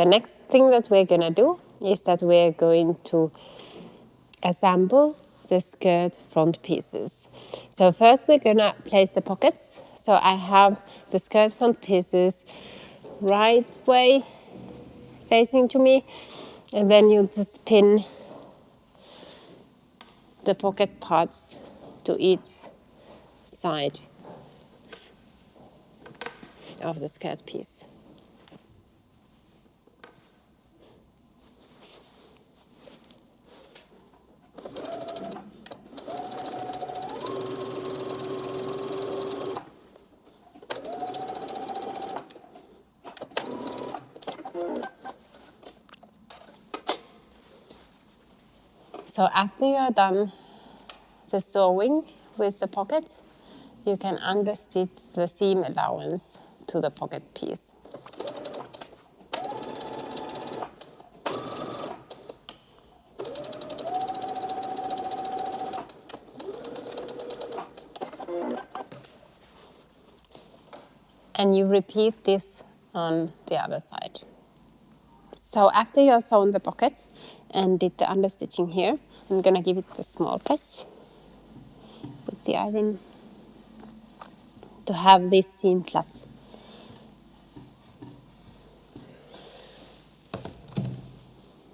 the next thing that we're going to do is that we're going to assemble the skirt front pieces. So first we're going to place the pockets. So I have the skirt front pieces right way facing to me, and then you just pin the pocket parts to each side of the skirt piece. So after you are done the sewing with the pockets, you can understitch the seam allowance to the pocket piece. And you repeat this on the other side. So after you have sewn the pockets and did the understitching here, I'm going to give it a small press with the iron to have this seam flat.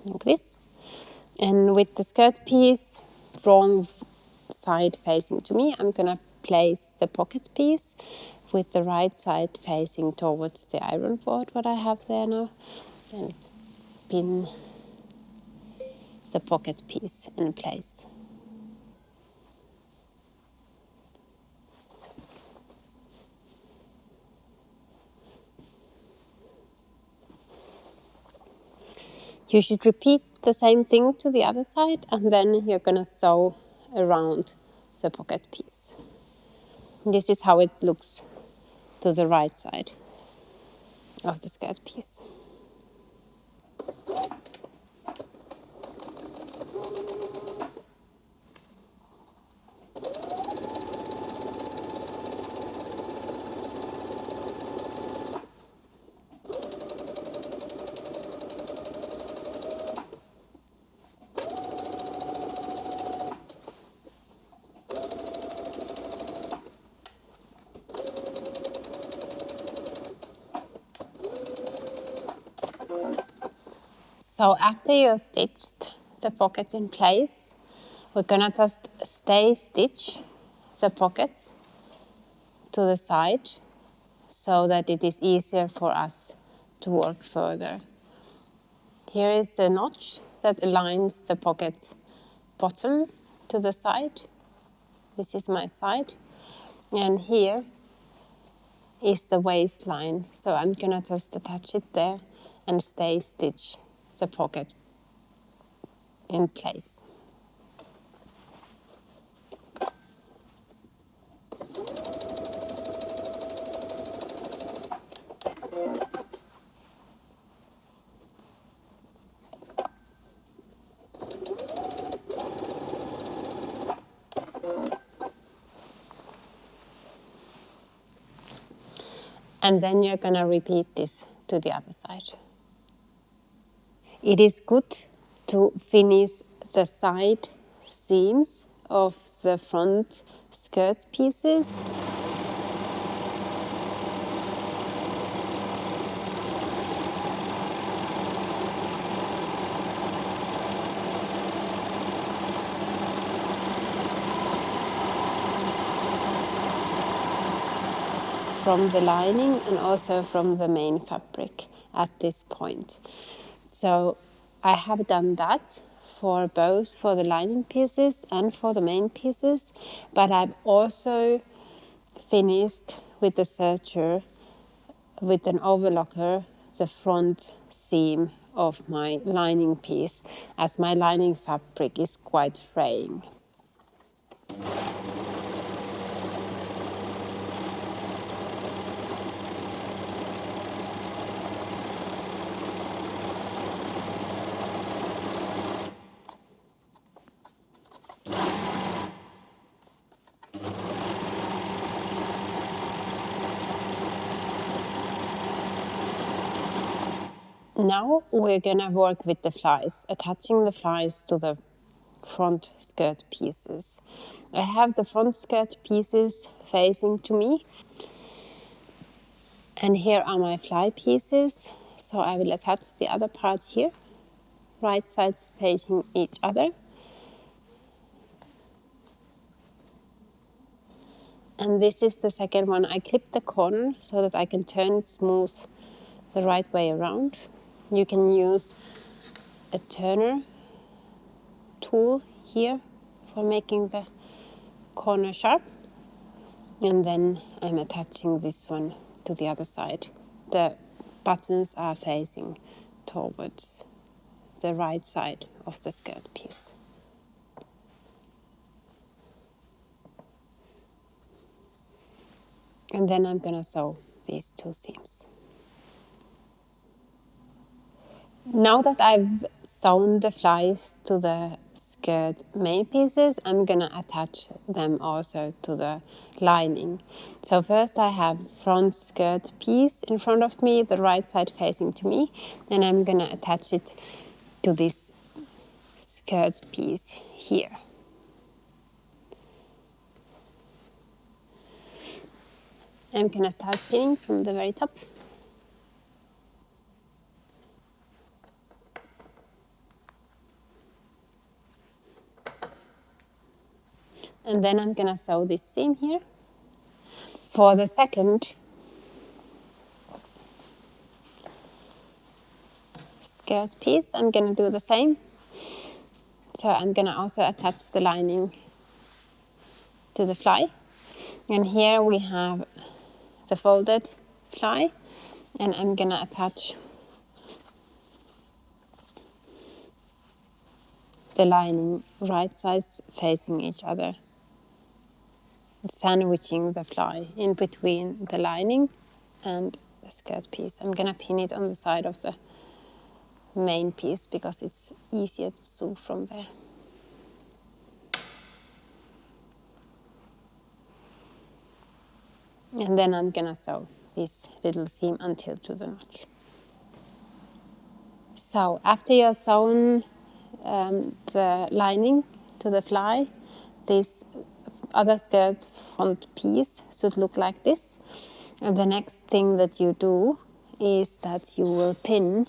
Like this. And with the skirt piece wrong side facing to me, I'm going to place the pocket piece with the right side facing towards the iron board, what I have there now, and pin the pocket piece in place. You should repeat the same thing to the other side, and then you're going to sew around the pocket piece. This is how it looks to the right side of the skirt piece. So after you've stitched the pocket in place, we're gonna just stay stitch the pockets to the side so that it is easier for us to work further. Here is the notch that aligns the pocket bottom to the side. This is my side. And here is the waistline. So I'm gonna just attach it there and stay stitch the pocket in place. And then you're gonna repeat this to the other side. It is good to finish the side seams of the front skirt pieces. From the lining and also from the main fabric at this point. So I have done that for both for the lining pieces and for the main pieces, but I've also finished with the serger with an overlocker the front seam of my lining piece, as my lining fabric is quite fraying. Now we're gonna work with the flies, attaching the flies to the front skirt pieces. I have the front skirt pieces facing to me, and here are my fly pieces. So I will attach the other parts here, right sides facing each other. And this is the second one. I clip the corner so that I can turn it smooth the right way around. You can use a turner tool here for making the corner sharp. And then I'm attaching this one to the other side. The buttons are facing towards the right side of the skirt piece. And then I'm gonna sew these two seams. Now that I've sewn the flies to the skirt main pieces, I'm gonna attach them also to the lining. So first I have front skirt piece in front of me, the right side facing to me, and I'm gonna attach it to this skirt piece here. I'm gonna start pinning from the very top. And then I'm gonna sew this seam here. For the second skirt piece, I'm gonna do the same. So I'm gonna also attach the lining to the fly. And here we have the folded fly, and I'm gonna attach the lining right sides facing each other, sandwiching the fly in between the lining and the skirt piece. I'm gonna pin it on the side of the main piece because it's easier to sew from there. And then I'm gonna sew this little seam until to the notch. So after you're sewn the lining to the fly, this other skirt front piece should look like this. And the next thing that you do is that you will pin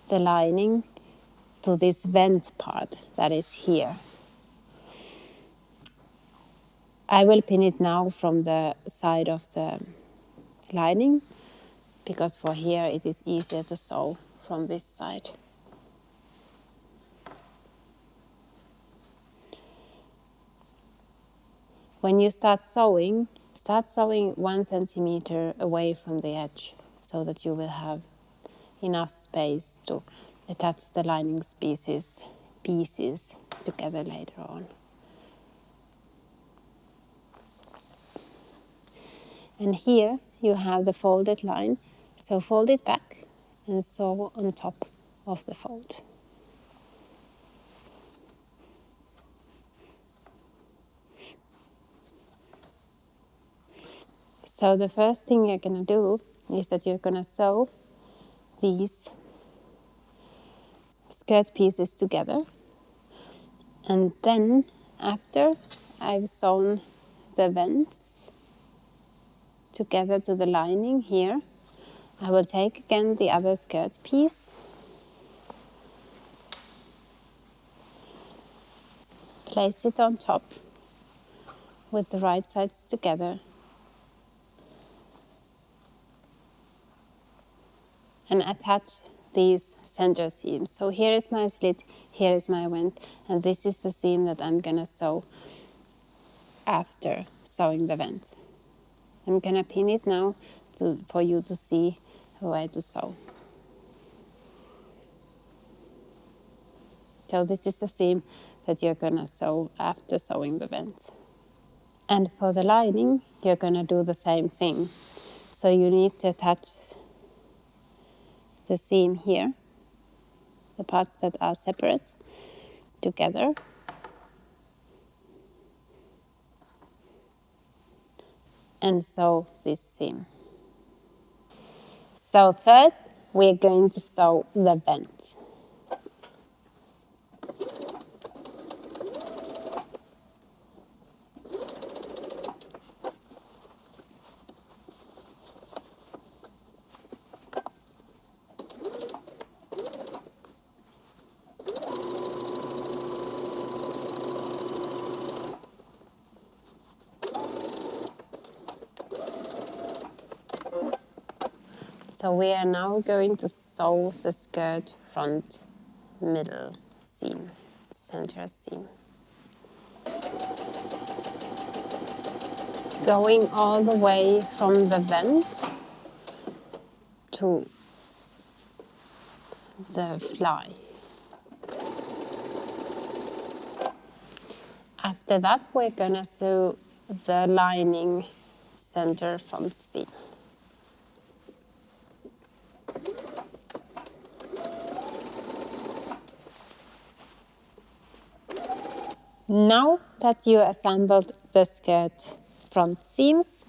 the lining to this vent part that is here. I will pin it now from the side of the lining because for here it is easier to sew from this side. When you start sewing 1 centimeter away from the edge so that you will have enough space to attach the lining pieces together later on. And here you have the folded line, so fold it back and sew on top of the fold. So the first thing you're going to do is that you're going to sew these skirt pieces together. And then after I've sewn the vents together to the lining here, I will take again the other skirt piece, place it on top with the right sides together, and attach these center seams. So here is my slit, here is my vent, and this is the seam that I'm gonna sew after sewing the vent. I'm gonna pin it now for you to see where to sew. So this is the seam that you're gonna sew after sewing the vent. And for the lining, you're gonna do the same thing. So you need to attach the seam here, the parts that are separate, together. And sew this seam. So first, we're going to sew the vent. So we are now going to sew the skirt front middle seam, center seam. Going all the way from the vent to the fly. After that, we're gonna sew the lining center front seam. Now that you assembled the skirt front seams,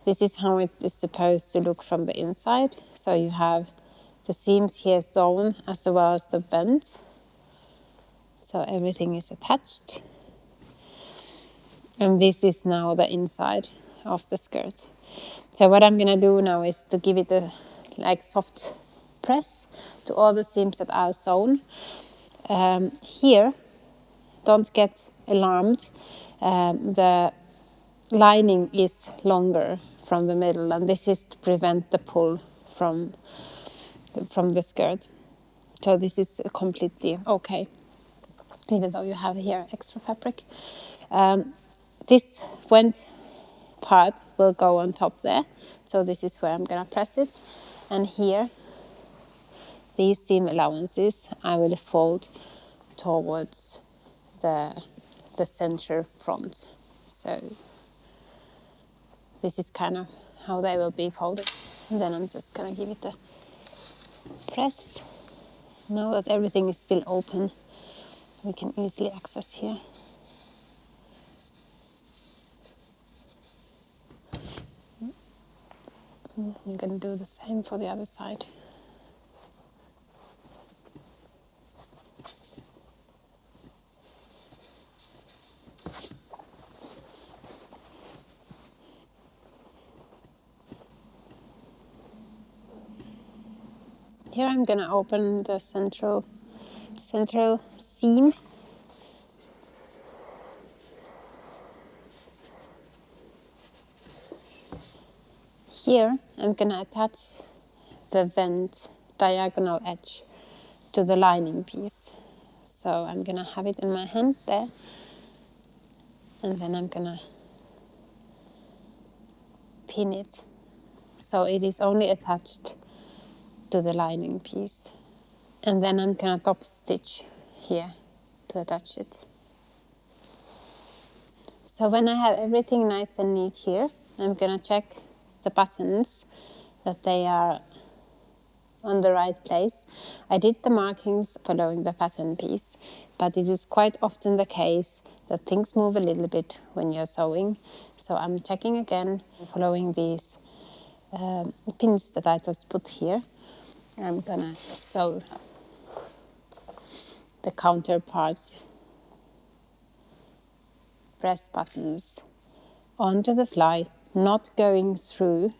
this is how it is supposed to look from the inside. So you have the seams here sewn as well as the bend. So everything is attached. And this is now the inside of the skirt. So what I'm gonna do now is to give it a soft press to all the seams that are sewn. Here, don't get alarmed. The lining is longer from the middle, and this is to prevent the pull from the skirt. So this is completely okay, even though you have here extra fabric. This went part will go on top there, so this is where I'm gonna press it. And here, these seam allowances I will fold towards the center front. So this is kind of how they will be folded. And then I'm just gonna give it a press. Now that everything is still open, we can easily access here. You can do the same for the other side. Here I'm gonna open the central seam. Here I'm gonna attach the vent diagonal edge to the lining piece. So I'm gonna have it in my hand there, and then I'm gonna pin it. So it is only attached to the lining piece. And then I'm gonna top stitch here to attach it. So when I have everything nice and neat here, I'm gonna check the buttons that they are on the right place. I did the markings following the pattern piece, but it is quite often the case that things move a little bit when you're sewing. So I'm checking again, following these pins that I just put here. I'm gonna sew the counterpart press buttons onto the fly, not going through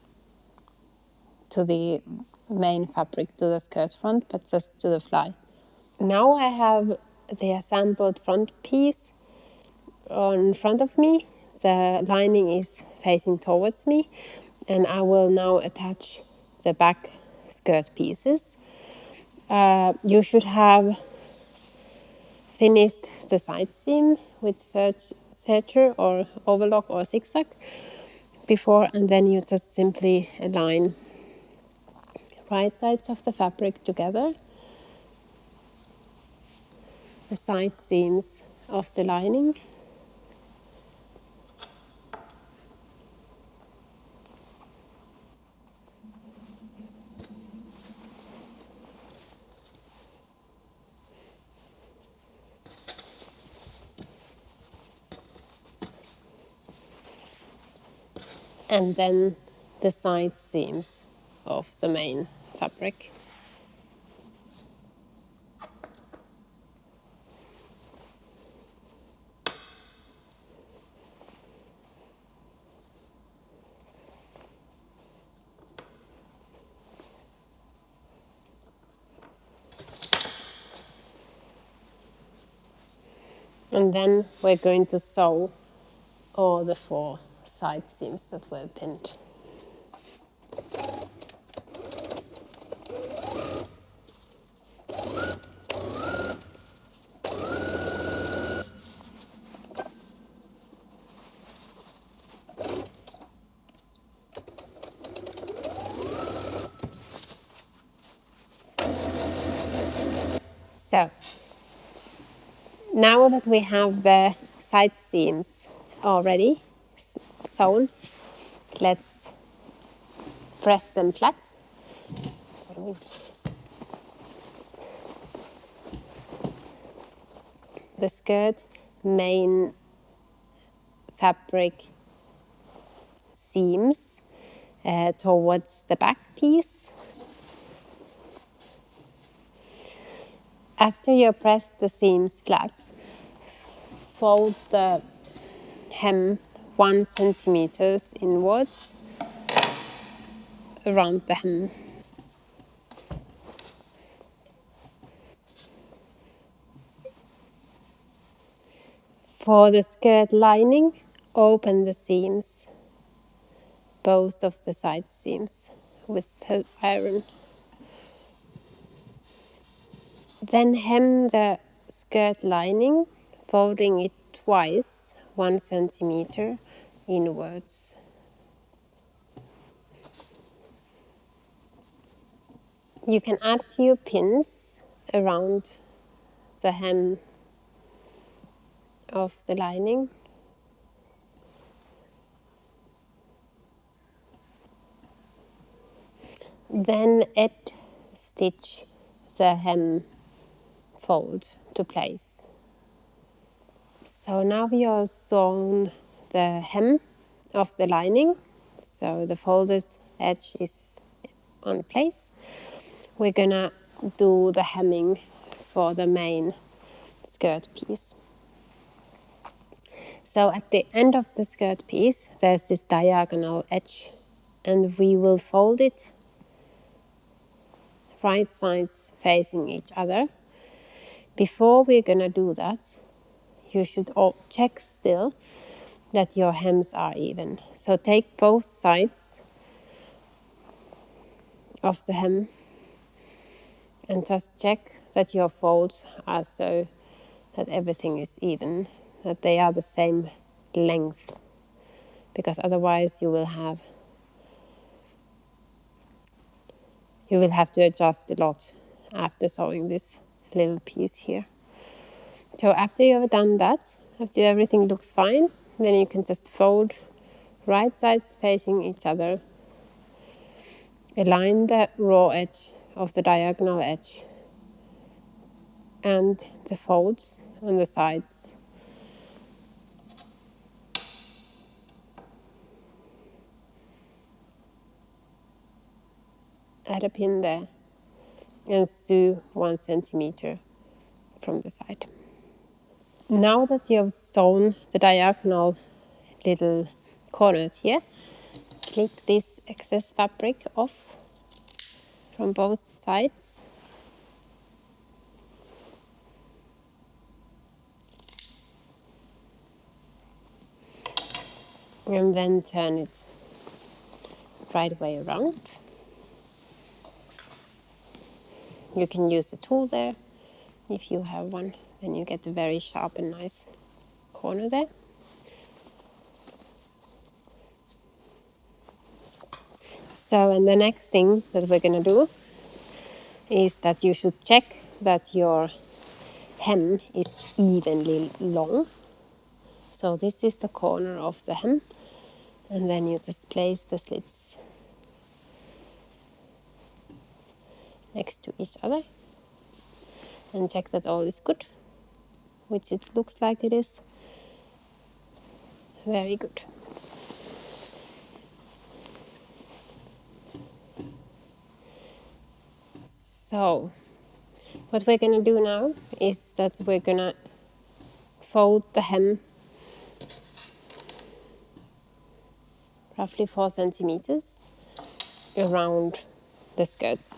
to the main fabric, to the skirt front, but just to the fly. Now I have the assembled front piece in front of me. The lining is facing towards me, and I will now attach the back skirt pieces. You should have finished the side seam with serger or overlock or zigzag before, and then you just simply align right sides of the fabric together, the side seams of the lining, and then the side seams of the main fabric. And then we're going to sew all the 4 side seams that were pinned. So now that we have the side seams already sewn, let's press them flat. The skirt main fabric seams towards the back piece. After you press the seams flat, fold the hem 1 centimeter inwards around the hem. For the skirt lining, open the seams, both of the side seams, with iron. Then hem the skirt lining, folding it twice, 1 centimeter inwards. You can add few pins around the hem of the lining. Then edge stitch the hem fold to place. So now we have sewn the hem of the lining, so the folded edge is on place. We're gonna do the hemming for the main skirt piece. So at the end of the skirt piece, there's this diagonal edge, and we will fold it right sides facing each other. Before we're gonna do that, you should all check still that your hems are even. So take both sides of the hem and just check that your folds are so that everything is even, that they are the same length, because otherwise you will have to adjust a lot after sewing this little piece here. So after you have done that, after everything looks fine, then you can just fold right sides facing each other. Align the raw edge of the diagonal edge and the folds on the sides. Add a pin there and sew 1 centimeter from the side. Now that you have sewn the diagonal little corners here, clip this excess fabric off from both sides. And then turn it right way around. You can use a tool there if you have one, then you get a very sharp and nice corner there. So, and the next thing that we're gonna do is that you should check that your hem is evenly long. So this is the corner of the hem, and then you just place the slits next to each other and check that all is good, which it looks like it is. Very good. So what we're gonna do now is that we're gonna fold the hem roughly 4 centimeters around the skirts.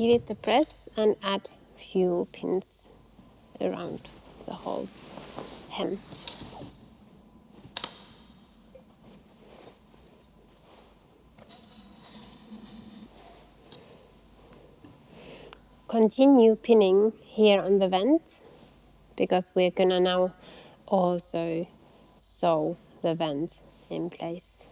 give it a press and add a few pins around the whole hem. Continue pinning here on the vent, because we're gonna now also sew the vent in place.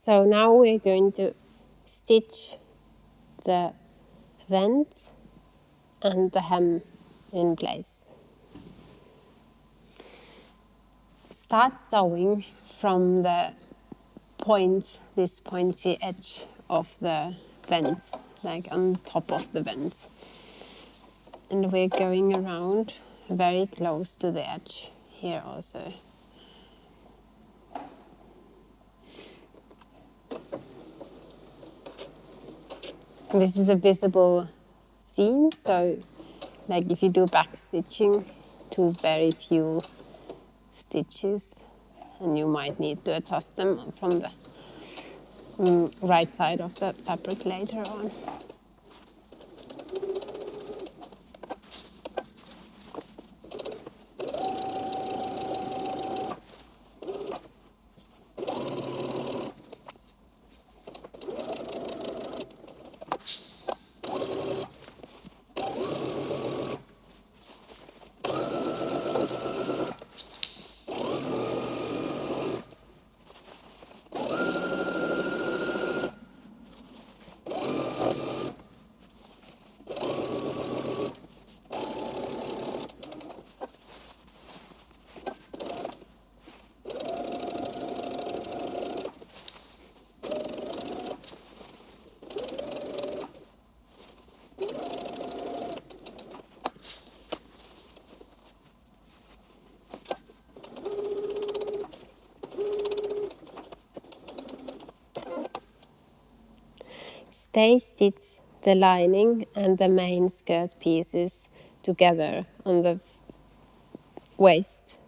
So now we're going to stitch the vent and the hem in place. Start sewing from the point, this pointy edge of the vent, like on top of the vent. And we're going around very close to the edge here also. This is a visible seam, so like if you do back stitching to very few stitches, and you might need to adjust them from the right side of the fabric later on. Stay stitch the lining and the main skirt pieces together on the waist.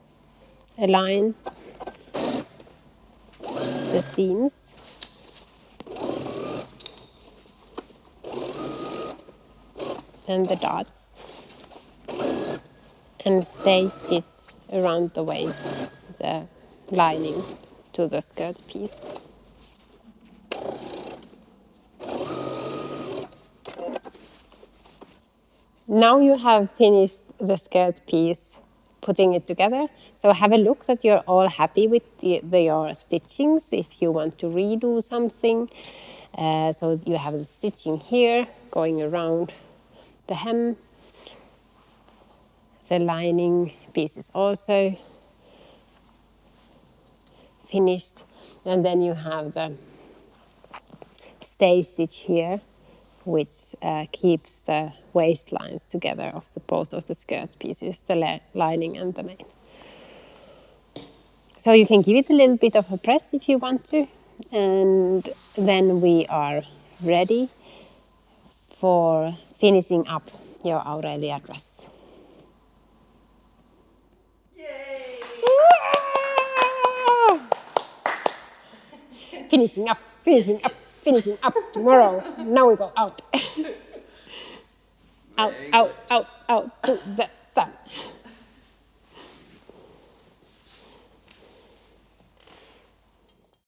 Align the seams and the dots, and stay stitch around the waist, the lining to the skirt piece. Now you have finished the skirt piece, putting it together. So have a look that you're all happy with your stitchings. If you want to redo something, so you have the stitching here going around the hem, the lining pieces also finished, and then you have the stay stitch here, which keeps the waistlines together of both of the skirt pieces, the lining and the main. So you can give it a little bit of a press if you want to, and then we are ready for finishing up your Aurelia dress. Yay! Finishing up, finishing up, finishing up tomorrow. Now we go out. Out, out, out, out to the